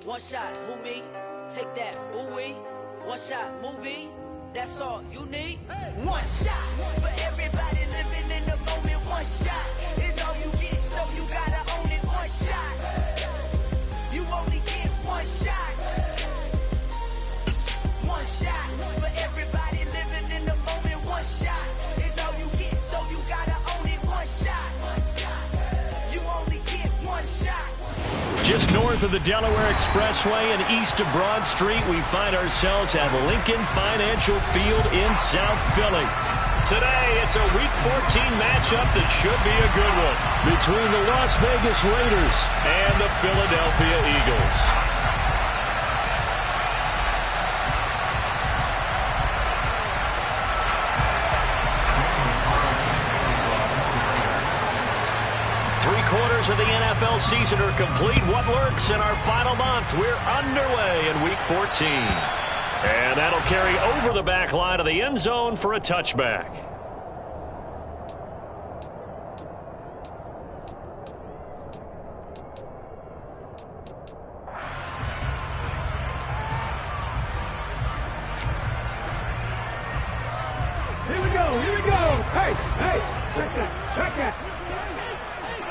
One shot, who me? Take that, ooh-wee. One shot, movie. That's all you need. One shot for everybody living in the moment. One shot is all you get, so you gotta own it. One shot. You only get one shot. One shot for everybody living in the moment. One shot is all you get, so you gotta own it. One shot. You only get one shot. Just north of the Delaware Expressway and east of Broad Street, we find ourselves at Lincoln Financial Field in South Philly. Today, it's a Week 14 matchup that should be a good one between the Las Vegas Raiders and the Philadelphia Eagles. Three-quarters of the NFL season are complete. What lurks in our final month? We're underway in Week 14. And that'll carry over the back line of the end zone for a touchback. Here we go, here we go. Hey, check that.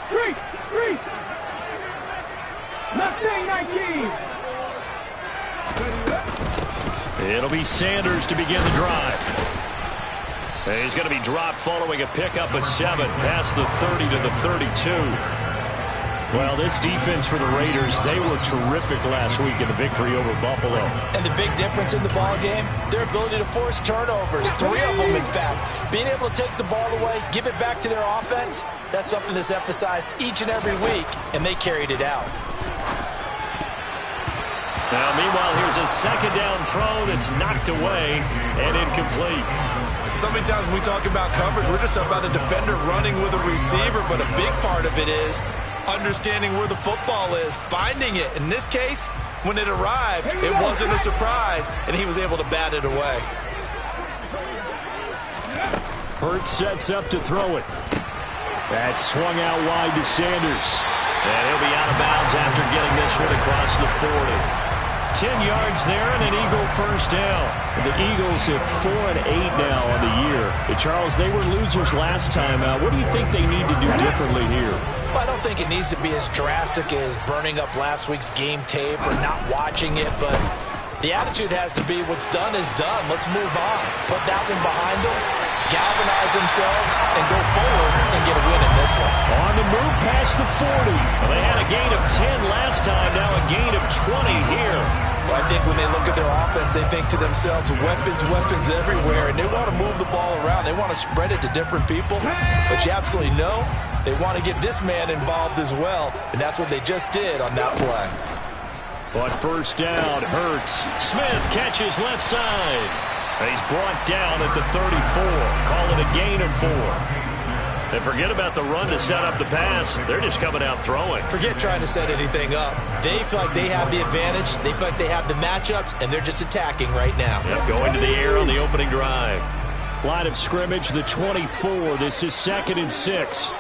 Three. Nothing, 19. It'll be Sanders to begin the drive. He's going to be dropped following a pickup of 7 past the 30 to the 32. Well, this defense for the Raiders, they were terrific last week in the victory over Buffalo. And the big difference in the ball game, their ability to force turnovers, 3 of them in fact. Being able to take the ball away, give it back to their offense, that's something that's emphasized each and every week, and they carried it out. Now, meanwhile, here's a second down throw that's knocked away and incomplete. So many times when we talk about coverage, we're just about a defender running with a receiver, but a big part of it is understanding where the football is, finding it. In this case, when it arrived, it wasn't a surprise, and he was able to bat it away. Hurts sets up to throw it. That's swung out wide to Sanders. And he'll be out of bounds after getting this one across the 40. 10 yards there and an Eagle first down. The Eagles at 4-8 now on the year. And Charles, they were losers last time. What do you think they need to do differently here? Well, I don't think it needs to be as drastic as burning up last week's game tape or not watching it, but the attitude has to be what's done is done. Let's move on. Put that one behind them, galvanize themselves, and go forward and get a win in this one. On the move past the 40. Well, they had a gain of 10 last time, now a gain of 20 here. Well, I think when they look at their offense, they think to themselves, weapons everywhere, and they want to move the ball around. They want to spread it to different people, but you absolutely know they want to get this man involved as well, and that's what they just did on that play. But first down, Hurts. Smith catches left side. And he's brought down at the 34. Call it a gain of 4. And forget about the run to set up the pass. They're just coming out throwing. Forget trying to set anything up. They feel like they have the advantage. They feel like they have the matchups, and they're just attacking right now. Yep, going to the air on the opening drive. Line of scrimmage, the 24. This is 2nd and 6.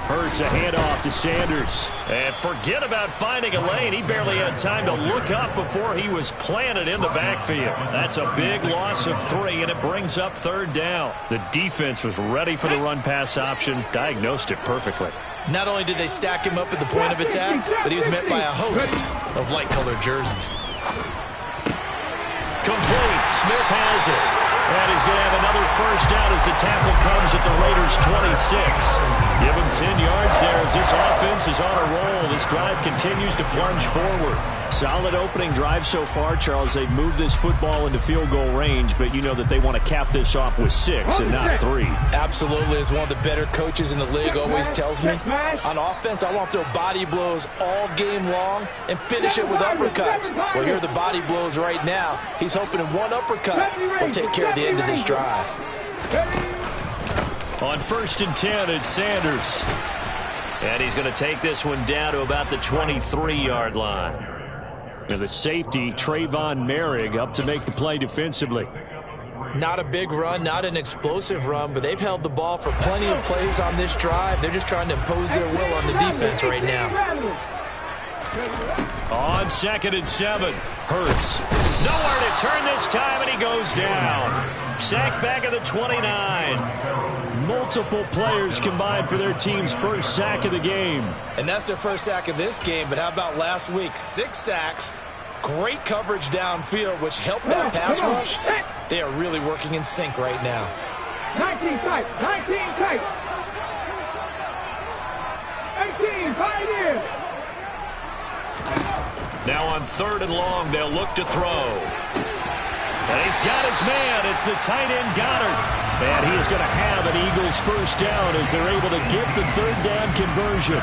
Hurts a handoff to Sanders. And forget about finding a lane. He barely had time to look up before he was planted in the backfield. That's a big loss of 3, and it brings up 3rd down. The defense was ready for the run-pass option, diagnosed it perfectly. Not only did they stack him up at the point of attack, but he was met by a host of light-colored jerseys. Complete. Smith has it. And he's going to have another first down as the tackle comes at the Raiders' 26. Give him 10 yards there as this offense is on a roll. This drive continues to plunge forward. Solid opening drive so far, Charles. They've moved this football into field goal range, but you know that they want to cap this off with 6 and not 3. Absolutely. As one of the better coaches in the league always tells me, on offense, I want to throw body blows all game long and finish it with uppercuts. Well, here are the body blows right now. He's hoping in one uppercut will take care of the end of this drive. On 1st and 10, it's Sanders. And he's going to take this one down to about the 23-yard line. And the safety, Trayvon Merrick, up to make the play defensively. Not a big run, not an explosive run, but they've held the ball for plenty of plays on this drive. They're just trying to impose their will on the defense right now. On 2nd and 7, Hurts. Nowhere to turn this time, and he goes down. Sacked back at the 29. Multiple players combined for their team's first sack of the game. And that's their first sack of this game, but how about last week? 6 sacks, great coverage downfield, which helped that pass rush. They are really working in sync right now. 19 tight, 19 tight. 18, pioneer. Now on 3rd and long, they'll look to throw. And he's got his man. It's the tight end Goddard. And he is going to have an Eagles first down as they're able to get the 3rd down conversion.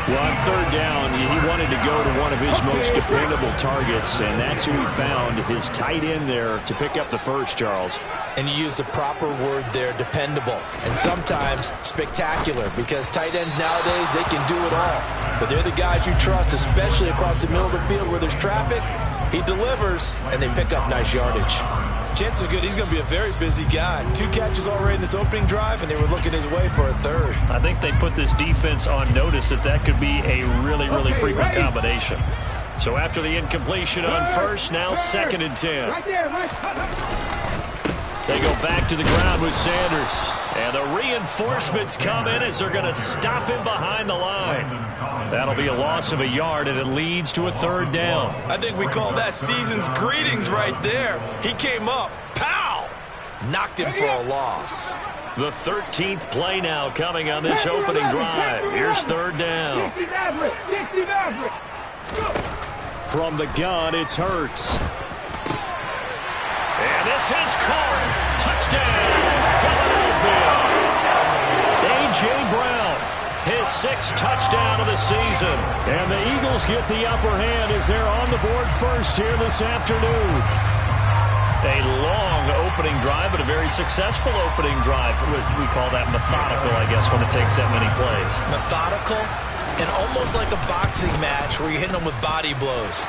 Well, on 3rd down, he wanted to go to one of his most dependable targets, and that's who he found, his tight end there, to pick up the first, Charles. And you use the proper word there, dependable, and sometimes spectacular, because tight ends nowadays, they can do it all. But they're the guys you trust, especially across the middle of the field where there's traffic. He delivers, and they pick up nice yardage. Chances are good he's going to be a very busy guy. 2 catches already in this opening drive, and they were looking his way for a 3rd. I think they put this defense on notice that could be a really, really frequent combination. So after the incompletion on 1st, now 2nd and 10. They go back to the ground with Sanders. And the reinforcements come in as they're going to stop him behind the line. That'll be a loss of a yard, and it leads to a 3rd down. I think we call that season's greetings right there. He came up, pow! Knocked him for a loss. The 13th play now coming on this opening drive. Here's 3rd down. From the gun, it's Hurts. And this is caught. Touchdown, Philadelphia. A.J. Brown, his 6th touchdown of the season. And the Eagles get the upper hand as they're on the board first here this afternoon. A long opening drive, but a very successful opening drive. We call that methodical, I guess, when it takes that many plays. Methodical and almost like a boxing match where you're hitting them with body blows.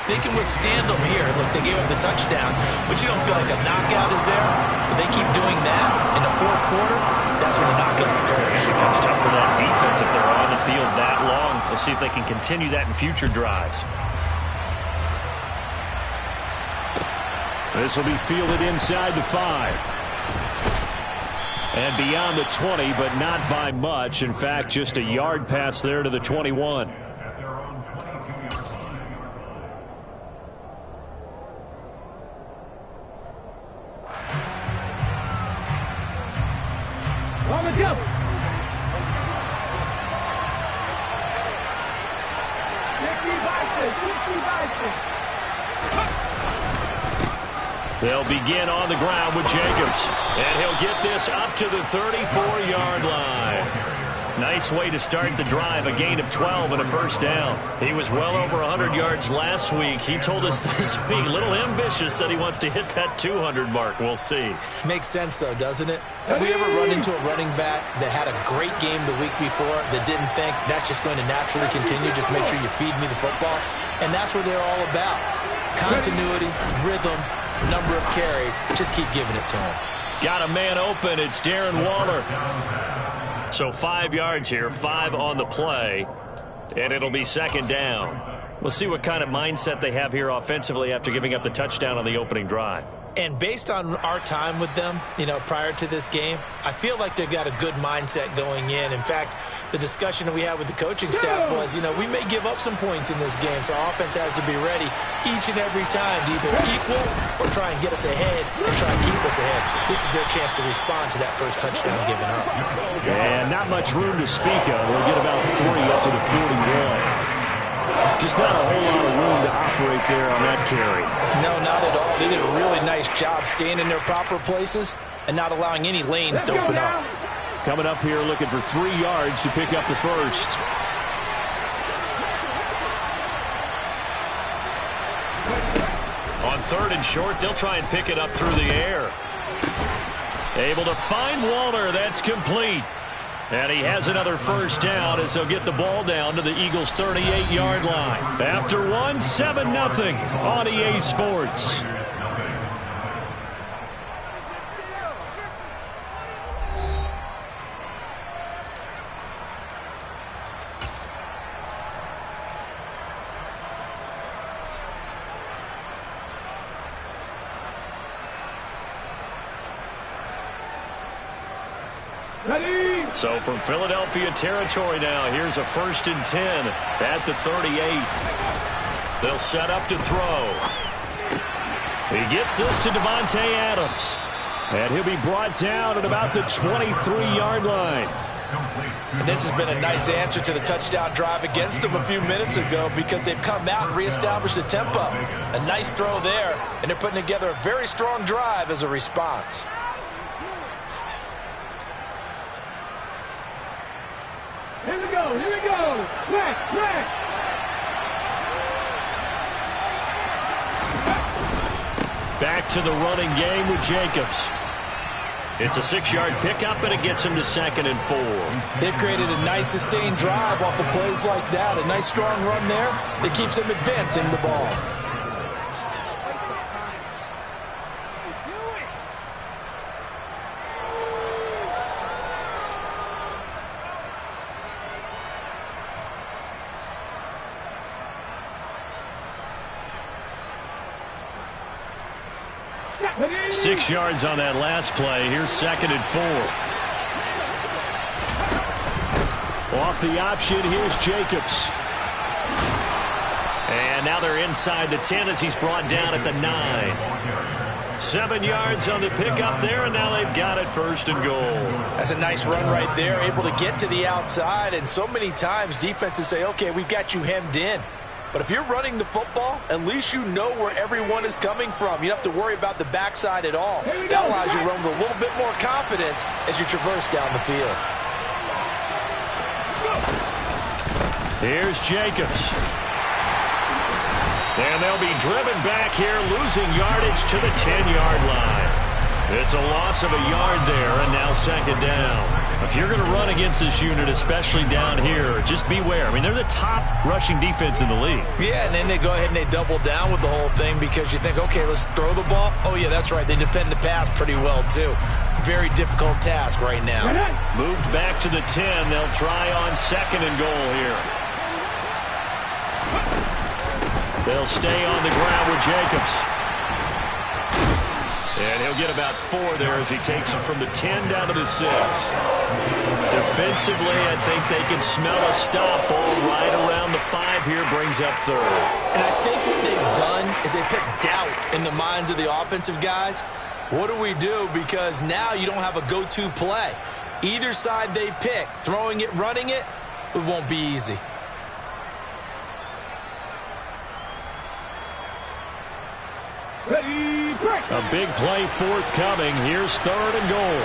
They can withstand them here. Look, they gave up the touchdown, but you don't feel like a knockout is there. But they keep doing that in the 4th quarter. That's when the knockout occurs. It becomes tough for that defense if they're on the field that long. We'll see if they can continue that in future drives. This will be fielded inside the 5. And beyond the 20, but not by much. In fact, just a yard pass there to the 21. On the jump. 60 Bison. They'll begin on the ground with Jacobs. And he'll get this up to the 34-yard line. Nice way to start the drive, a gain of 12 and a first down. He was well over 100 yards last week. He told us this week, a little ambitious, said he wants to hit that 200 mark. We'll see. Makes sense, though, doesn't it? Have we ever run into a running back that had a great game the week before that didn't think that's just going to naturally continue, just make sure you feed me the football? And that's what they're all about. Continuity, rhythm, number of carries. Just keep giving it to him. Got a man open. It's Darren Waller. So 5 yards here, 5 on the play, and it'll be 2nd down. We'll see what kind of mindset they have here offensively after giving up the touchdown on the opening drive. And based on our time with them, prior to this game, I feel like they've got a good mindset going in. In fact, the discussion that we had with the coaching staff was, we may give up some points in this game, so our offense has to be ready each and every time to either equal or try and get us ahead and try and keep us ahead. This is their chance to respond to that first touchdown given up. And not much room to speak of. We'll get about 40 up to the 41. Just not a whole lot of room to operate there on that carry. No, not at all. They did a really nice job staying in their proper places and not allowing any lanes to open up. Coming up here looking for 3 yards to pick up the first. On 3rd and short, they'll try and pick it up through the air. Able to find Waller. That's complete. And he has another first down as they'll get the ball down to the Eagles' 38-yard line. After one, 7-0 on EA Sports. Ready. So from Philadelphia territory now, here's a 1st and 10 at the 38. They'll set up to throw. He gets this to Davante Adams. And he'll be brought down at about the 23-yard line. And this has been a nice answer to the touchdown drive against them a few minutes ago because they've come out and reestablished the tempo. A nice throw there, and they're putting together a very strong drive as a response. Here we go. Here we go. Flash, flash. Back to the running game with Jacobs. It's a 6-yard pickup, and it gets him to 2nd and 4. They've created a nice sustained drive off of plays like that. A nice strong run there that keeps them advancing the ball. 6 yards on that last play. Here's 2nd and 4. Off the option, here's Jacobs. And now they're inside the 10 as he's brought down at the 9. 7 yards on the pickup there, and now they've got it 1st and goal. That's a nice run right there, able to get to the outside. And so many times defenses say, okay, we've got you hemmed in. But if you're running the football, at least you know where everyone is coming from. You don't have to worry about the backside at all. That allows you to run with a little bit more confidence as you traverse down the field. Here's Jacobs. And they'll be driven back here, losing yardage to the 10-yard line. It's a loss of a yard there, and now 2nd down. If you're going to run against this unit, especially down here, just beware. I mean, they're the top rushing defense in the league. Yeah, and then they go ahead and they double down with the whole thing because you think, okay, let's throw the ball. Oh, yeah, that's right. They defend the pass pretty well, too. Very difficult task right now. Moved back to the 10. They'll try on 2nd and goal here. They'll stay on the ground with Jacobs. And he'll get about 4 there as he takes it from the 10 down to the 6. Defensively, I think they can smell a stop ball right around the 5 here, brings up 3rd. And I think what they've done is they put doubt in the minds of the offensive guys. What do we do? Because now you don't have a go-to play. Either side they pick, throwing it, running it, it won't be easy. Ready, break. A big play forthcoming. Here's 3rd and goal.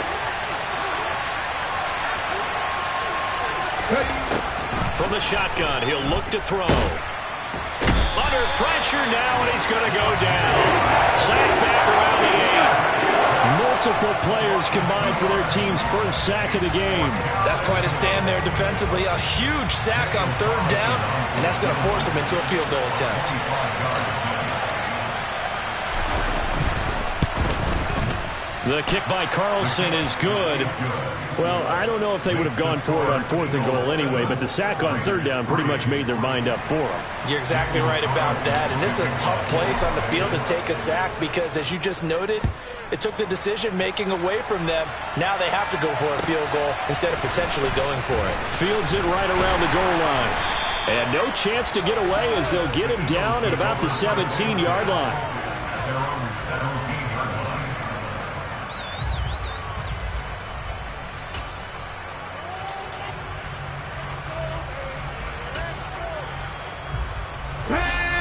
From the shotgun, he'll look to throw. Under pressure now, and he's going to go down. Sack back around the 8. Multiple players combined for their team's first sack of the game. That's quite a stand there defensively. A huge sack on 3rd down, and that's going to force him into a field goal attempt. The kick by Carlson is good. Well, I don't know if they would have gone for it on 4th and goal anyway, but the sack on 3rd down pretty much made their mind up for them. You're exactly right about that, and this is a tough place on the field to take a sack because, as you just noted, it took the decision-making away from them. Now they have to go for a field goal instead of potentially going for it. Fields it right around the goal line. And no chance to get away as they'll get him down at about the 17-yard line.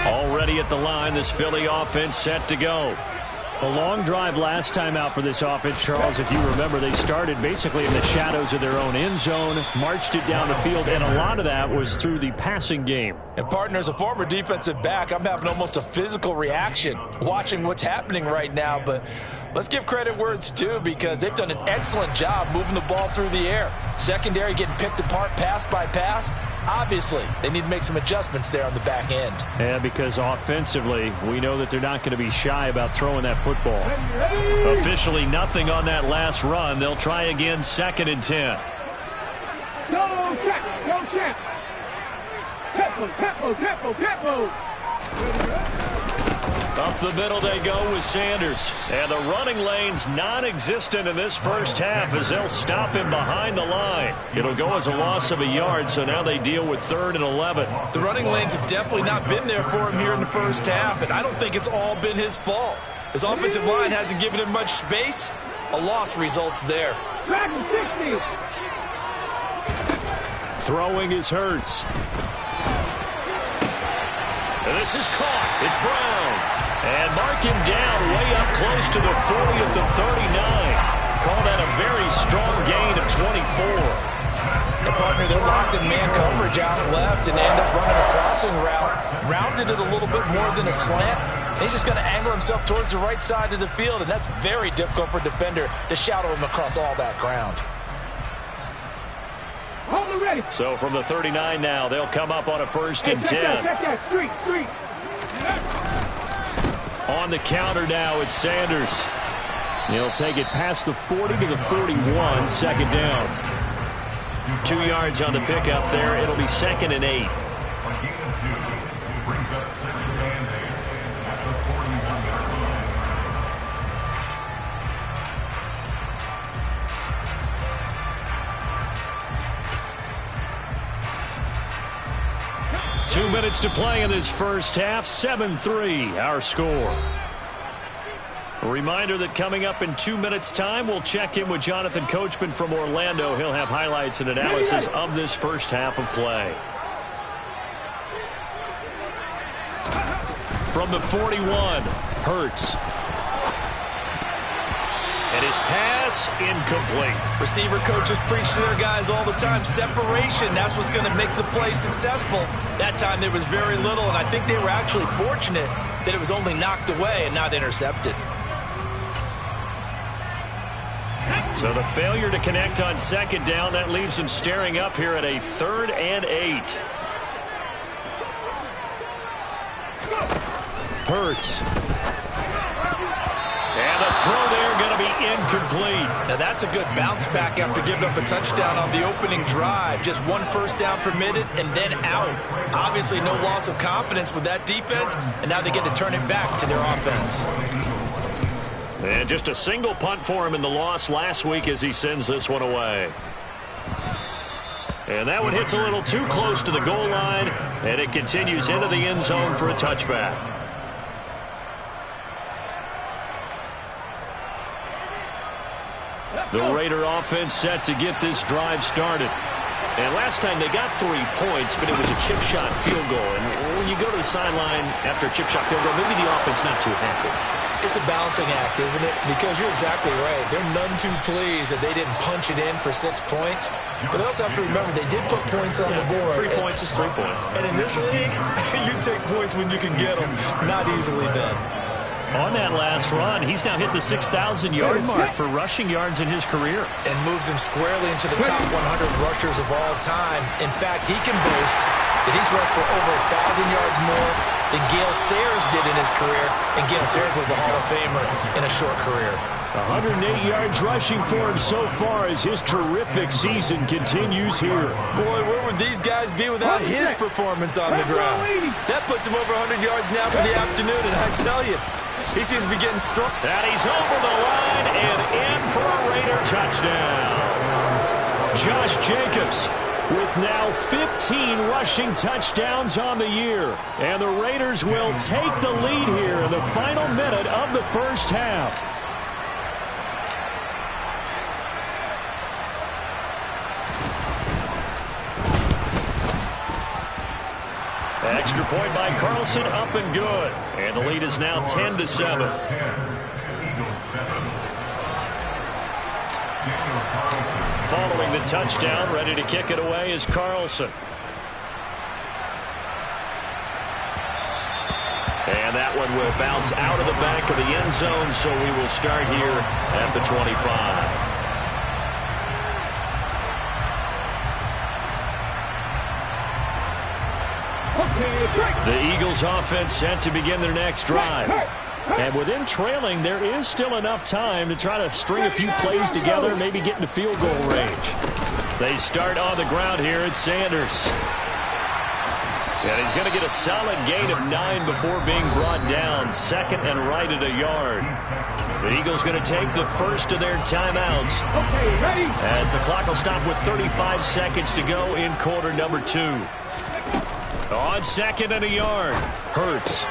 Already at the line, this Philly offense set to go. A long drive last time out for this offense, Charles. If you remember, they started basically in the shadows of their own end zone, marched it down the field, and a lot of that was through the passing game. And, partner, as a former defensive back, I'm having almost a physical reaction watching what's happening right now. But let's give credit where it's due because they've done an excellent job moving the ball through the air. Secondary getting picked apart pass by pass. Obviously, they need to make some adjustments there on the back end. Yeah, because offensively, we know that they're not going to be shy about throwing that football. Officially nothing on that last run. They'll try again, 2nd and 10. Go, check, go, check. Tempo, tempo, tempo, tempo. Up the middle they go with Sanders. And the running lane's non-existent in this first half as they'll stop him behind the line. It'll go as a loss of a yard, so now they deal with 3rd and 11. The running lanes have definitely not been there for him here in the first half, and I don't think it's all been his fault. His offensive line hasn't given him much space. A loss results there. Throwing is Hurts. And this is caught. It's Brown. And mark him down way up close to the 40 at the 39. Call that a very strong gain of 24. The partner, they're locked in man coverage out left and end up running a crossing route. Rounded it a little bit more than a slant. He's just going to angle himself towards the right side of the field, and that's very difficult for a defender to shadow him across all that ground. So from the 39 now, they'll come up on a 1st and 10. On the counter now, it's Sanders. He'll take it past the 40 to the 41, 2nd down. 2 yards on the pickup there. It'll be 2nd and 8. 2 minutes to play in this first half. 7-3, our score. A reminder that coming up in 2 minutes' time, we'll check in with Jonathan Coachman from Orlando. He'll have highlights and analysis of this first half of play. From the 41, Hurts. And his pass incomplete. Receiver coaches preach to their guys all the time. Separation, that's what's going to make the play successful. That time there was very little, and I think they were actually fortunate that it was only knocked away and not intercepted. So the failure to connect on 2nd down, that leaves them staring up here at a 3rd and 8. Hurts. And the throw there going to be incomplete. Now that's a good bounce back after giving up a touchdown on the opening drive. Just 1 first down permitted and then out. Obviously no loss of confidence with that defense, and now they get to turn it back to their offense. And just a single punt for him in the loss last week as he sends this one away. And that one hits a little too close to the goal line, and it continues into the end zone for a touchback. The Raider offense set to get this drive started. And last time they got 3 points, but it was a chip shot field goal. And when you go to the sideline after a chip shot field goal, maybe the offense not too happy. It's a balancing act, isn't it? Because you're exactly right. They're none too pleased that they didn't punch it in for 6 points. But they also have to remember they did put points on the board. 3 points is 3 points. And in this league, you take points when you can get them. Not easily done. On that last run, he's now hit the 6,000-yard mark for rushing yards in his career. And moves him squarely into the top 100 rushers of all time. In fact, he can boast that he's rushed for over 1,000 yards more than Gale Sayers did in his career. And Gale Sayers was a Hall of Famer in a short career. 108 yards rushing for him so far as his terrific season continues here. Boy, where would these guys be without his performance on the ground? That puts him over 100 yards now for the afternoon, and I tell you, he seems to be getting strong. And he's over the line and in for a Raider touchdown. Josh Jacobs with now 15 rushing touchdowns on the year. And the Raiders will take the lead here in the final minute of the first half. Extra point by Carlson, up and good. And the lead is now 10-7. Following the touchdown, ready to kick it away is Carlson. And that one will bounce out of the back of the end zone, so we will start here at the 25. The Eagles offense set to begin their next drive. And with them trailing, there is still enough time to try to string a few plays together, maybe get into field goal range. They start on the ground here at Sanders. And he's going to get a solid gain of 9 before being brought down. Second and right at a yard. The Eagles going to take the first of their timeouts. Okay, ready? As the clock will stop with 35 seconds to go in quarter number 2. On second and a yard. Hurts.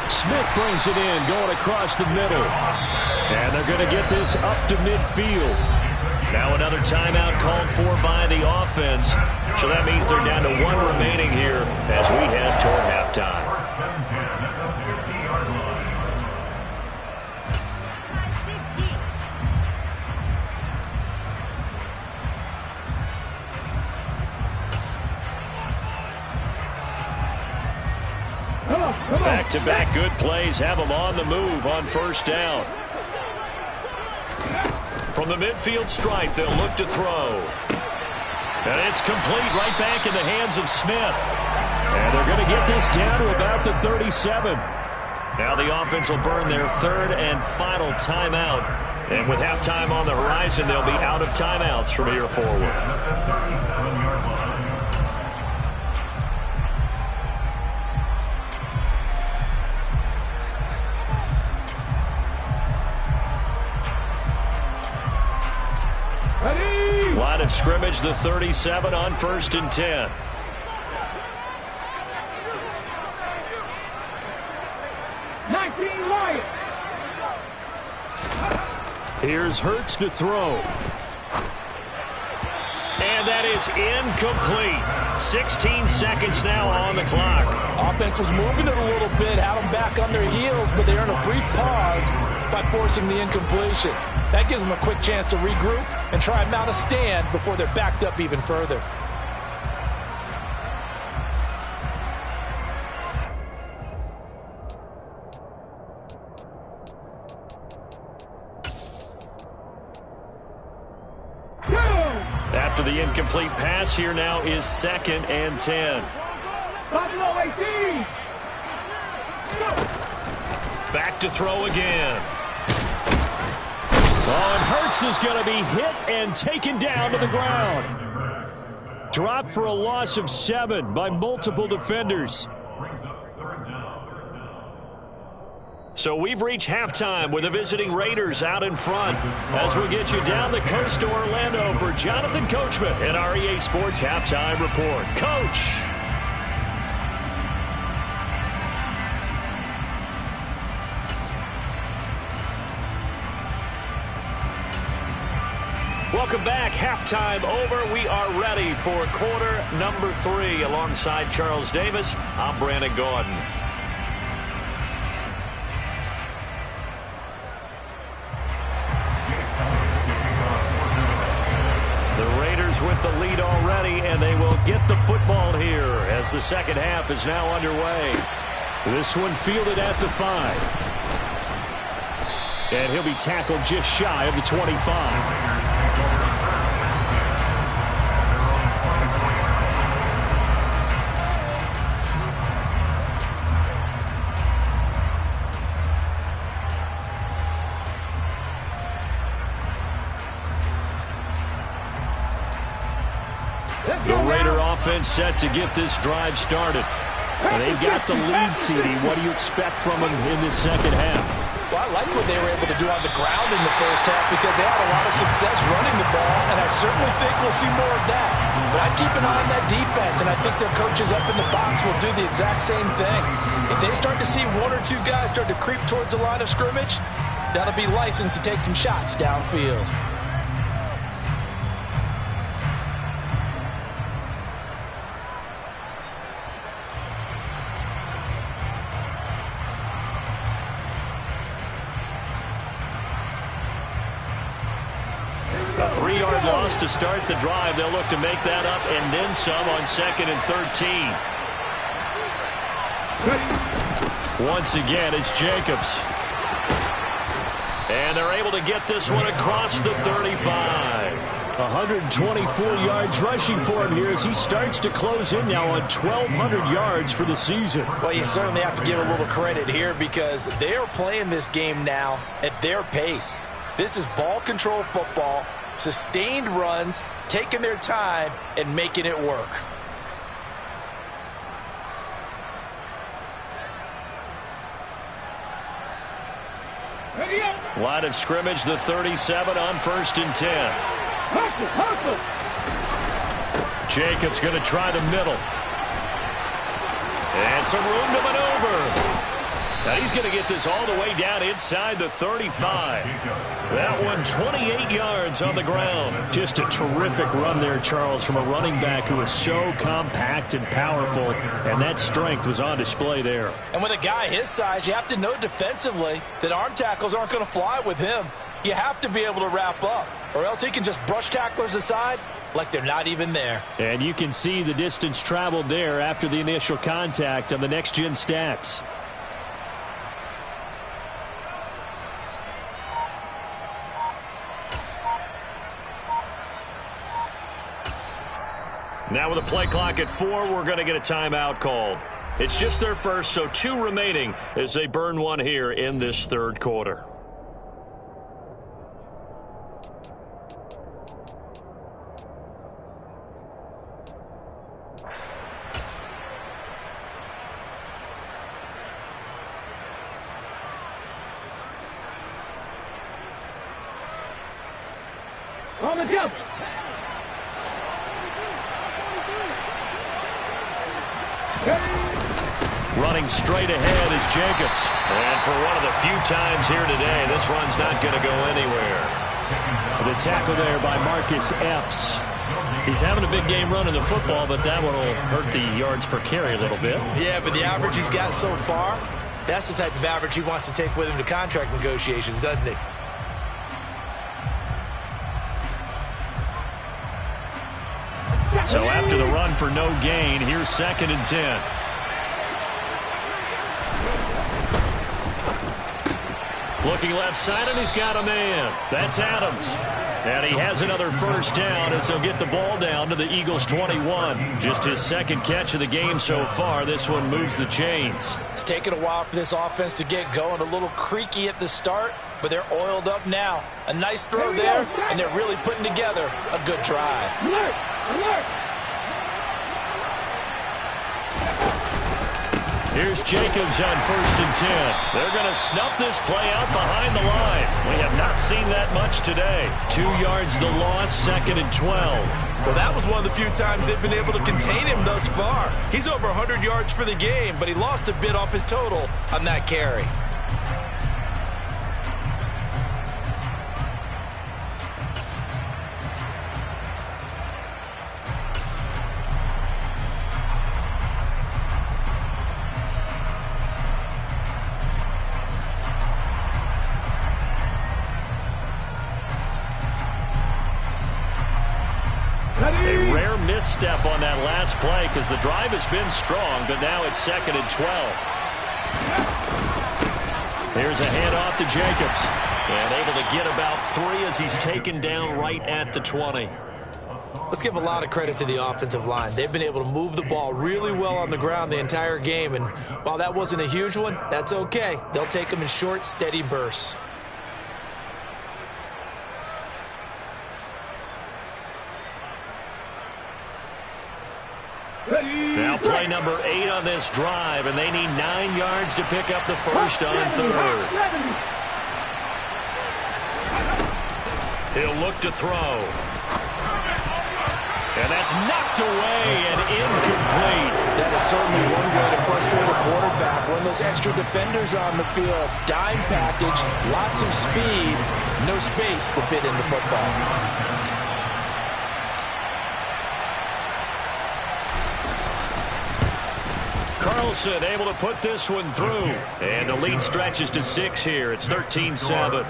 Smith brings it in, going across the middle. And they're going to get this up to midfield. Now another timeout called for by the offense. So that means they're down to 1 remaining here as we head toward halftime. Back-to-back good plays have them on the move on first down. From the midfield stripe, they'll look to throw. And it's complete right back in the hands of Smith. And they're going to get this down to about the 37. Now the offense will burn their third and final timeout. And with halftime on the horizon, they'll be out of timeouts from here forward. Line of scrimmage, the 37 on first and 10. Here's Hurts to throw. And that is incomplete. 16 seconds now on the clock. Offense was moving it a little bit, had them back on their heels, but they earned a brief pause by forcing the incompletion. That gives them a quick chance to regroup and try and mount a stand before they're backed up even further. After the incomplete pass, here now is second and 10. Back to throw again. Oh, and Hurts is going to be hit and taken down to the ground. Dropped for a loss of 7 by multiple defenders. So we've reached halftime with the visiting Raiders out in front. As we get you down the coast to Orlando for Jonathan Coachman and our EA Sports Halftime Report. Coach. Welcome back. Halftime over. We are ready for quarter number 3. Alongside Charles Davis, I'm Brandon Gordon. With the lead already, and they will get the football here as the second half is now underway. This one fielded at the 5. And he'll be tackled just shy of the 25. The Raider offense set to get this drive started. And they've got the lead, CD. What do you expect from them in this second half? Well, I like what they were able to do on the ground in the first half because they had a lot of success running the ball, and I certainly think we'll see more of that. But I'd keep an eye on that defense, and I think their coaches up in the box will do the exact same thing. If they start to see 1 or 2 guys start to creep towards the line of scrimmage, that'll be licensed to take some shots downfield. A 3-yard loss to start the drive. They'll look to make that up and then some on second and 13. Once again, it's Jacobs. And they're able to get this one across the 35. 124 yards rushing for him here as he starts to close in now on 1,200 yards for the season. Well, you certainly have to give a little credit here because they are playing this game now at their pace. This is ball control football, sustained runs, taking their time, and making it work. Line of scrimmage, the 37 on 1st and 10. Jacobs going to try the middle. And some room to maneuver. Now he's going to get this all the way down inside the 35. That one 28 yards on the ground. Just a terrific run there, Charles, from a running back who is so compact and powerful, and that strength was on display there. And with a guy his size, you have to know defensively that arm tackles aren't going to fly with him. You have to be able to wrap up, or else he can just brush tacklers aside like they're not even there. And you can see the distance traveled there after the initial contact on the next-gen stats. Now with a play clock at 4, we're going to get a timeout called. It's just their first, so 2 remaining as they burn one here in this third quarter. On the jump. Running straight ahead is Jacobs. And for one of the few times here today, this run's not going to go anywhere. The tackle there by Marcus Epps. He's having a big game running the football, but that one will hurt the yards per carry a little bit. Yeah, but the average he's got so far, that's the type of average he wants to take with him to contract negotiations, doesn't he? So after the run for no gain, here's 2nd and 10. Looking left side, and he's got a man. That's Adams. And he has another first down as he'll get the ball down to the Eagles' 21. Just his 2nd catch of the game so far. This one moves the chains. It's taken a while for this offense to get going. A little creaky at the start, but they're oiled up now. A nice throw there, and they're really putting together a good drive. Alert! Alert! Here's Jacobs on 1st and 10. They're going to snuff this play out behind the line. We have not seen that much today. 2 yards the loss, 2nd and 12. Well, that was one of the few times they've been able to contain him thus far. He's over 100 yards for the game, but he lost a bit off his total on that carry. A rare misstep on that last play because the drive has been strong, but now it's 2nd and 12. Here's a handoff to Jacobs. And able to get about 3 as he's taken down right at the 20. Let's give a lot of credit to the offensive line. They've been able to move the ball really well on the ground the entire game, and while that wasn't a huge one, that's okay. They'll take them in short, steady bursts. Now play number 8 on this drive, and they need 9 yards to pick up the first on 3rd. He'll look to throw. And that's knocked away and incomplete. That is certainly one way to frustrate a quarterback. When those extra defenders on the field, dime package, lots of speed, no space to fit in the football. Carlson able to put this one through. And the lead stretches to 6 here. It's 13-7.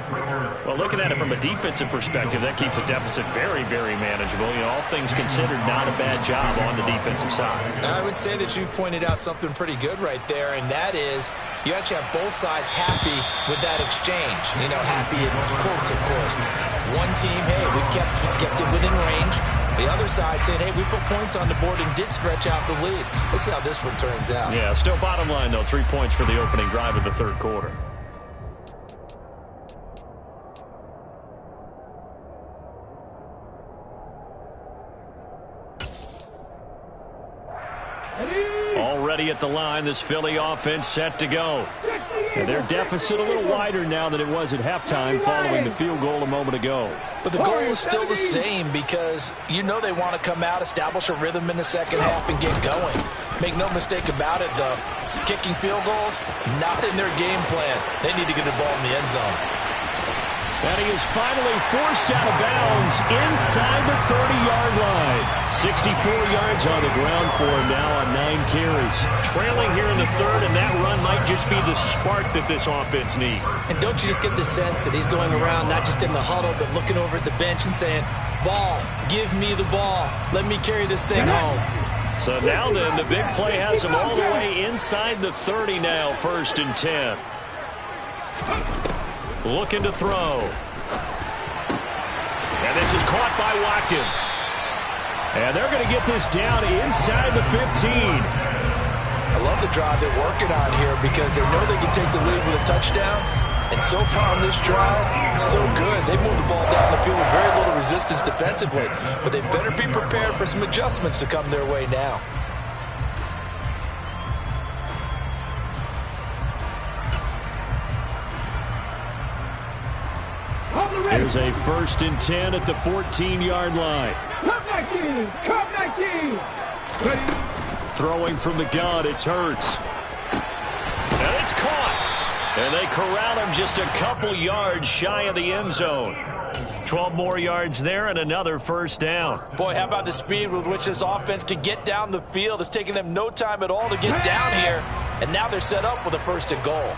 Well, looking at it from a defensive perspective, that keeps the deficit very, very manageable. You know, all things considered, not a bad job on the defensive side. I would say that you've pointed out something pretty good right there, and that is you actually have both sides happy with that exchange. You know, happy in quotes, of course. One team, hey, we've kept it within range. The other side saying, hey, we put points on the board and did stretch out the lead. Let's see how this one turns out. Yeah, still bottom line, though, 3 points for the opening drive of the third quarter. Already at the line, this Philly offense set to go. And their deficit a little wider now than it was at halftime following the field goal a moment ago. But the goal is still the same because you know they want to come out, establish a rhythm in the second half, and get going. Make no mistake about it, though. Kicking field goals, not in their game plan. They need to get the ball in the end zone. And he is finally forced out of bounds inside the 30-yard line. 64 yards on the ground for him now on 9 carries. Trailing here in the third, and that run might just be the spark that this offense needs. And don't you just get the sense that he's going around not just in the huddle, but looking over at the bench and saying, ball, give me the ball. Let me carry this thing home. So now then, the big play has him all the way inside the 30 now, 1st and 10. Looking to throw. And this is caught by Watkins. And they're going to get this down inside the 15. I love the drive they're working on here because they know they can take the lead with a touchdown. And so far on this drive, so good. They moved the ball down the field with very little resistance defensively. But they better be prepared for some adjustments to come their way now. Here's a 1st and 10 at the 14-yard line. Come 19. Throwing from the gun, it's Hurts. And it's caught. And they corral him just a couple yards shy of the end zone. 12 more yards there and another 1st down. Boy, how about the speed with which this offense can get down the field? It's taken them no time at all to get down here. And now they're set up with a 1st and goal.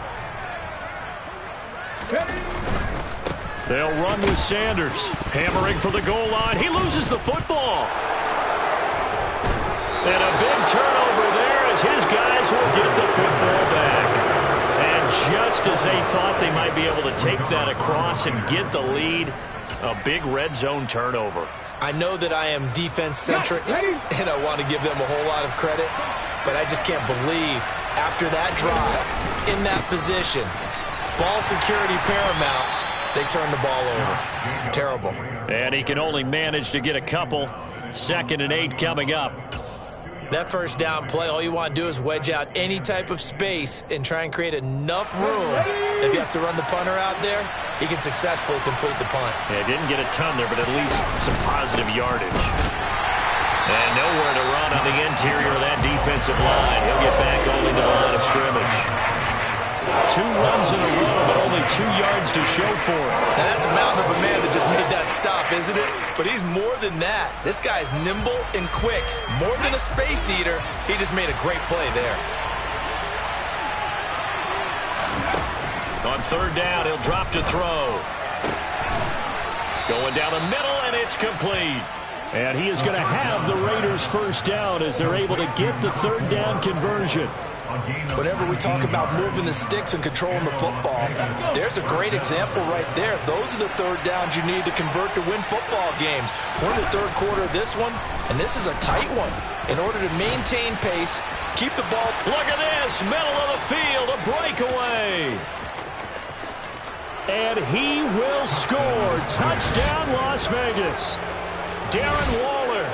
They'll run with Sanders. Hammering for the goal line. He loses the football. And a big turnover there as his guys will get the football back. And just as they thought they might be able to take that across and get the lead, a big red zone turnover. I know that I am defense-centric, and I want to give them a whole lot of credit, but I just can't believe after that drive, in that position, ball security paramount, they turn the ball over. Terrible. And he can only manage to get a couple. 2nd and 8 coming up. That 1st down play, all you want to do is wedge out any type of space and try and create enough room. If you have to run the punter out there, he can successfully complete the punt. Yeah, didn't get a ton there, but at least some positive yardage. And nowhere to run on the interior of that defensive line. He'll get back only to the line of scrimmage. 2 runs in a row, but only 2 yards to show for it. Now that's a mountain of a man that just made that stop, isn't it? But he's more than that. This guy's nimble and quick. More than a space eater, he just made a great play there. On 3rd down, he'll drop to throw. Going down the middle, and it's complete. And he is going to have the Raiders' 1st down as they're able to get the 3rd down conversion. Whenever we talk about moving the sticks and controlling the football, there's a great example right there. Those are the 3rd downs you need to convert to win football games. We're in the 3rd quarter of this one, and this is a tight one. In order to maintain pace, keep the ball. Look at this, middle of the field, a breakaway. And he will score. Touchdown, Las Vegas. Darren Waller,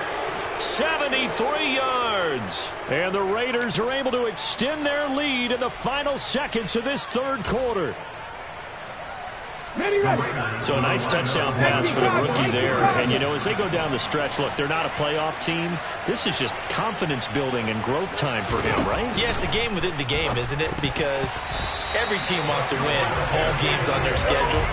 73 yards. And the Raiders are able to extend their lead in the final seconds of this 3rd quarter. So a nice touchdown pass for the rookie there. And, you know, as they go down the stretch, look, they're not a playoff team. This is just confidence building and growth time for him, right? Yeah, it's a game within the game, isn't it? Because every team wants to win all games on their schedule.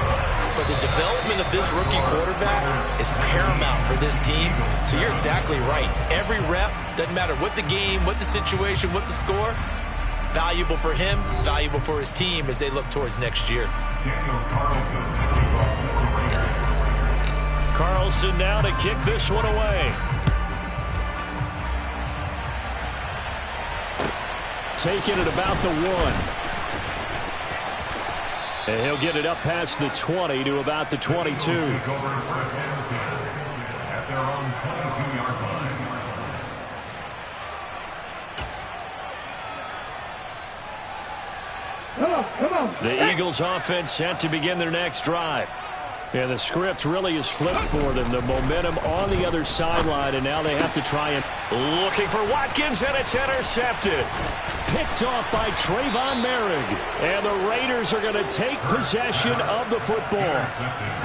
But the development of this rookie quarterback is paramount for this team. So you're exactly right. Every rep, doesn't matter what the game, what the situation, what the score, valuable for him, valuable for his team as they look towards next year. Carlson now to kick this one away. Taking it about the 1. And he'll get it up past the 20 to about the 22. Come on. The Eagles offense set to begin their next drive. And the script really is flipped for them. The momentum on the other sideline, and now they have to try and... Looking for Watkins, and it's intercepted. Picked off by Trayvon Merrick. And the Raiders are going to take possession of the football.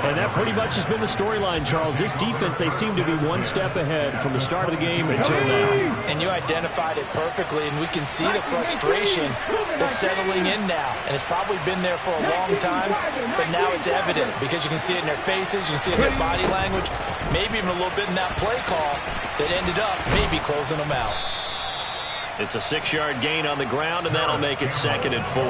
And that pretty much has been the storyline, Charles. This defense, they seem to be one step ahead from the start of the game until now. And you identified it perfectly, and we can see the frustration that's settling in now. And it's probably been there for a long time, but now it's evident because you can see it in their faces, you can see it in their body language, maybe even a little bit in that play call that ended up maybe closing them out. It's a 6-yard gain on the ground, and that'll make it 2nd and 4.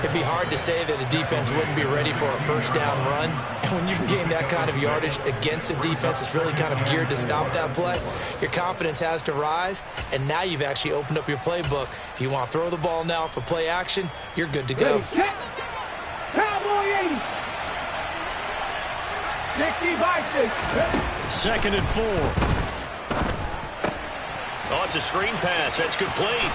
It'd be hard to say that a defense wouldn't be ready for a first down run. And when you can gain that kind of yardage against a defense that's really kind of geared to stop that play, your confidence has to rise, and now you've actually opened up your playbook. If you want to throw the ball now for play action, you're good to go. Cowboy 80. 2nd and 4. Oh, it's a screen pass. That's complete.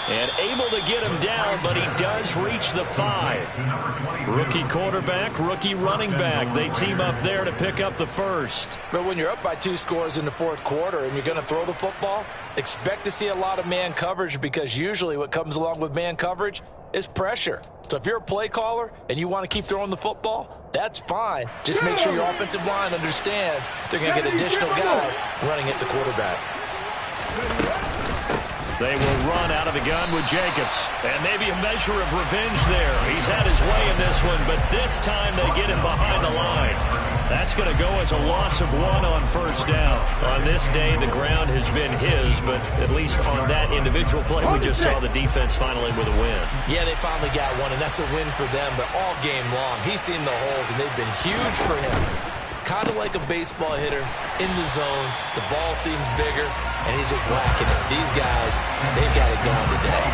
And able to get him down, but he does reach the 5. Rookie quarterback, rookie running back. They team up there to pick up the first. But when you're up by 2 scores in the 4th quarter and you're going to throw the football, expect to see a lot of man coverage because usually what comes along with man coverage is pressure. So if you're a play caller and you want to keep throwing the football, that's fine. Just make sure your offensive line understands they're going to get additional guys running at the quarterback. They will run out of the gun with Jacobs. And maybe a measure of revenge there. He's had his way in this one, but this time they get him behind the line. That's going to go as a loss of 1 on first down. On this day, the ground has been his, but at least on that individual play, we just saw the defense finally with a win. Yeah, they finally got one, and that's a win for them, but all game long, he's seen the holes, and they've been huge for him. Kind of like a baseball hitter in the zone. The ball seems bigger, and he's just whacking it. These guys, they've got it going today.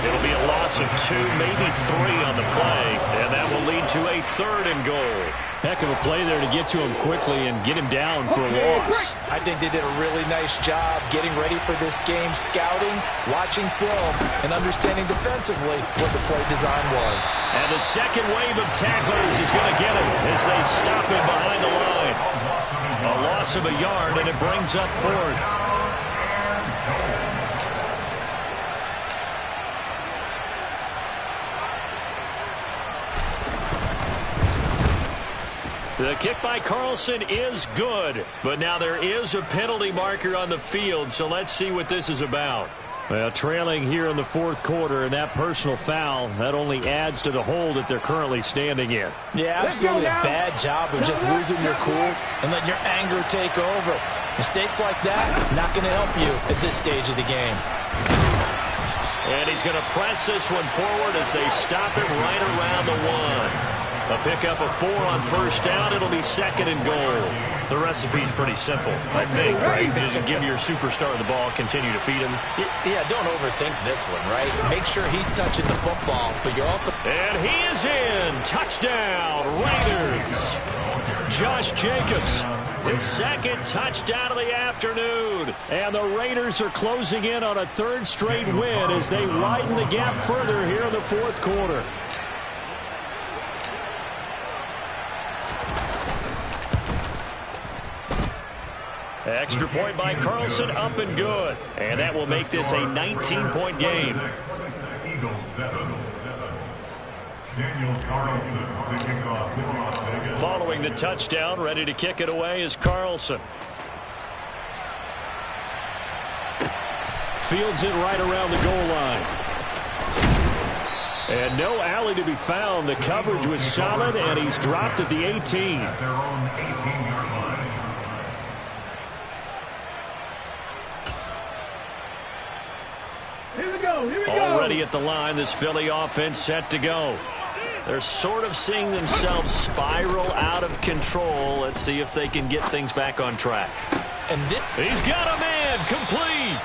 It'll be a loss of 2, maybe 3 on the play, and that will lead to a 3rd and goal. Heck of a play there to get to him quickly and get him down for a loss. I think they did a really nice job getting ready for this game, scouting, watching film, and understanding defensively what the play design was. And the second wave of tacklers is going to get him as they stop him behind the line. A loss of a yard, and it brings up 4th. The kick by Carlson is good, but now there is a penalty marker on the field, so let's see what this is about. Well, trailing here in the 4th quarter, and that personal foul, that only adds to the hole that they're currently standing in. Yeah, absolutely a bad job of just losing your cool and letting your anger take over. Mistakes like that, not going to help you at this stage of the game. And he's going to press this one forward as they stop him right around the 1. A pickup of 4 on first down. It'll be 2nd and goal. The recipe's pretty simple, I think, right? Just give your superstar the ball, continue to feed him. Yeah, don't overthink this one, right? Make sure he's touching the football, but you're also... And he is in. Touchdown, Raiders. Josh Jacobs, his 2nd touchdown of the afternoon. And the Raiders are closing in on a 3rd straight win as they widen the gap further here in the 4th quarter. Extra point by Carlson, up and good. And that will make this a 19-point game. Following the touchdown, ready to kick it away is Carlson. Fields it right around the goal line. And no alley to be found. The coverage was solid, and he's dropped at the 18. Already at the line, this Philly offense set to go. They're sort of seeing themselves spiral out of control. Let's see if they can get things back on track. And he's got a man, complete.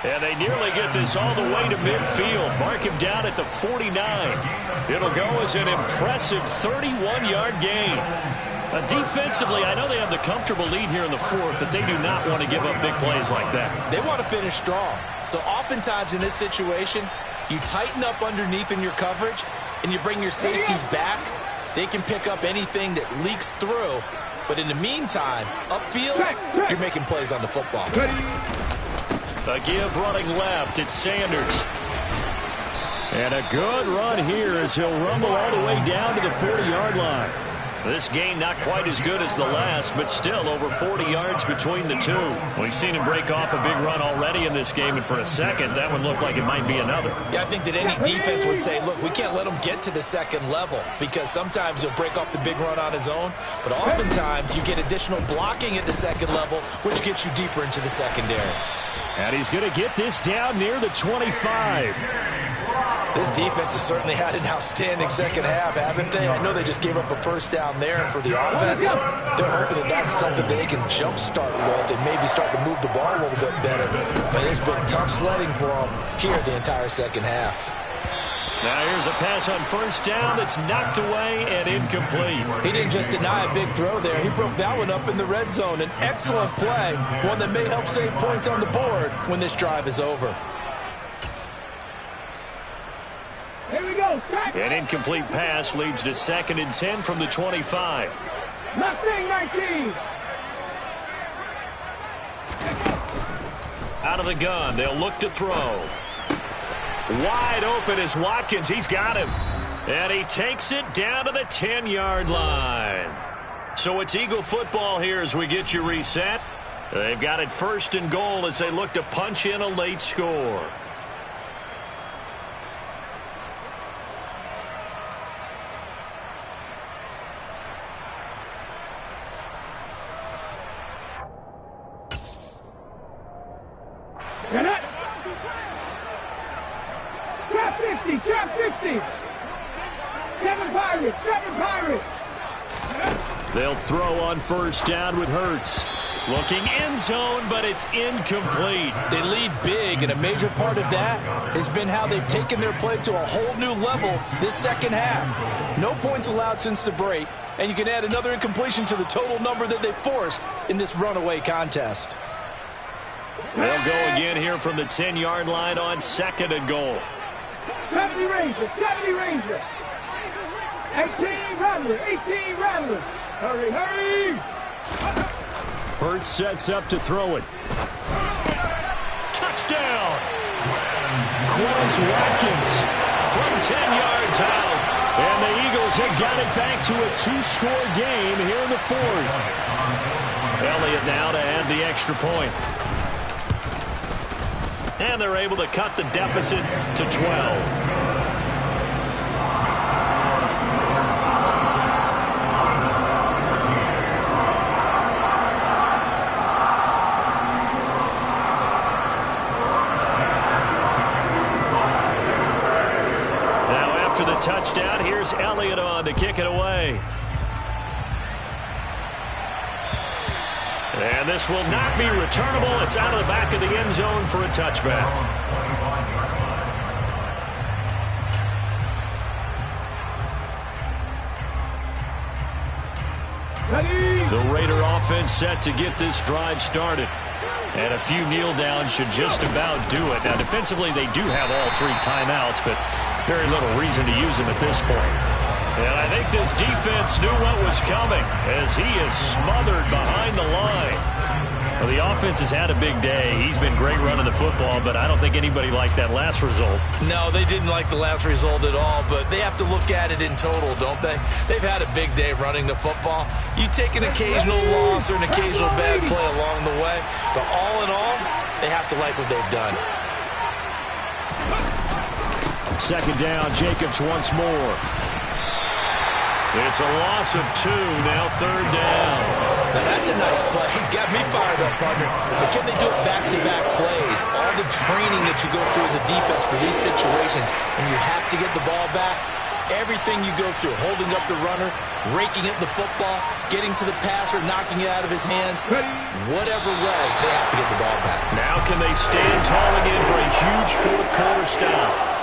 And they nearly get this all the way to midfield. Mark him down at the 49. It'll go as an impressive 31-yard gain. Defensively, I know they have the comfortable lead here in the 4th, but they do not want to give up big plays like that. They want to finish strong. So oftentimes in this situation, you tighten up underneath in your coverage, and you bring your safeties back, they can pick up anything that leaks through. But in the meantime, upfield, you're making plays on the football. A give running left. It's Sanders. And a good run here as he'll rumble all the way down to the 40-yard line. This game not quite as good as the last, but still over 40 yards between the two. We've seen him break off a big run already in this game, and for a second, that one looked like it might be another. Yeah, I think that any defense would say, look, we can't let him get to the second level, because sometimes he'll break off the big run on his own, but oftentimes you get additional blocking at the second level, which gets you deeper into the secondary. And he's going to get this down near the 25. This defense has certainly had an outstanding second half, haven't they? I know they just gave up a first down there, and for the offense, they're hoping that that's something they can jumpstart with and maybe start to move the ball a little bit better. But it's been tough sledding for them here the entire second half. Now here's a pass on first down that's knocked away and incomplete. He didn't just deny a big throw there. He broke that one up in the red zone. An excellent play, one that may help save points on the board when this drive is over. Here we go. An incomplete pass leads to 2nd and 10 from the 25. Nothing, 19. Out of the gun, they'll look to throw. Wide open is Watkins. He's got him. And he takes it down to the 10-yard line. So it's Eagle football here as we get you reset. They've got it 1st and goal as they look to punch in a late score. Get it. Trap 50, trap 50. 7 Pirates. They'll throw on first down with Hurts. Looking end zone, but it's incomplete. They lead big, and a major part of that has been how they've taken their play to a whole new level this second half. No points allowed since the break, and you can add another incompletion to the total number that they forced in this runaway contest. They'll go again here from the 10-yard line on 2nd and goal. 70 Rangers. 18 Rattlers. Hurry. Hurts sets up to throw it. Touchdown! Quez Watkins from 10 yards out. And the Eagles have got it back to a 2-score game here in the 4th. Elliott now to add the extra point. And they're able to cut the deficit to 12. Now after the touchdown, here's Elliott on to kick it away. And this will not be returnable. It's out of the back of the end zone for a touchback. The Raider offense set to get this drive started. And a few kneel downs should just about do it. Now, defensively, they do have all 3 timeouts, but very little reason to use them at this point. And I think this defense knew what was coming as he is smothered behind the line. Well, the offense has had a big day. He's been great running the football, but I don't think anybody liked that last result. No, they didn't like the last result at all, but they have to look at it in total, don't they? They've had a big day running the football. You take an occasional loss or an occasional bad play along the way, but all in all, they have to like what they've done. 2nd down, Jacobs once more. It's a loss of 2, now 3rd down. Now that's a nice play. Got me fired up, partner. But can they do it back-to-back plays? All the training that you go through as a defense for these situations, and you have to get the ball back. Everything you go through, holding up the runner, raking at the football, getting to the passer, knocking it out of his hands. Whatever way, they have to get the ball back. Now can they stand tall again for a huge 4th quarter stop?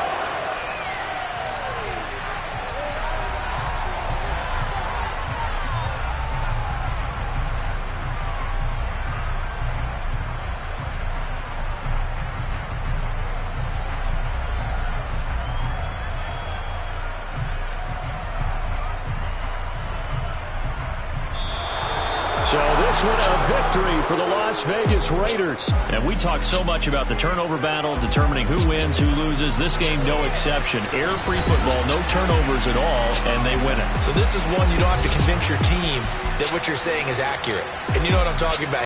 this one a victory for the Las Vegas Raiders. And we talk so much about the turnover battle, determining who wins, who loses. This game, no exception. Air-free football, no turnovers at all, and they win it. So this is one you don't have to convince your team that what you're saying is accurate. And you know what I'm talking about.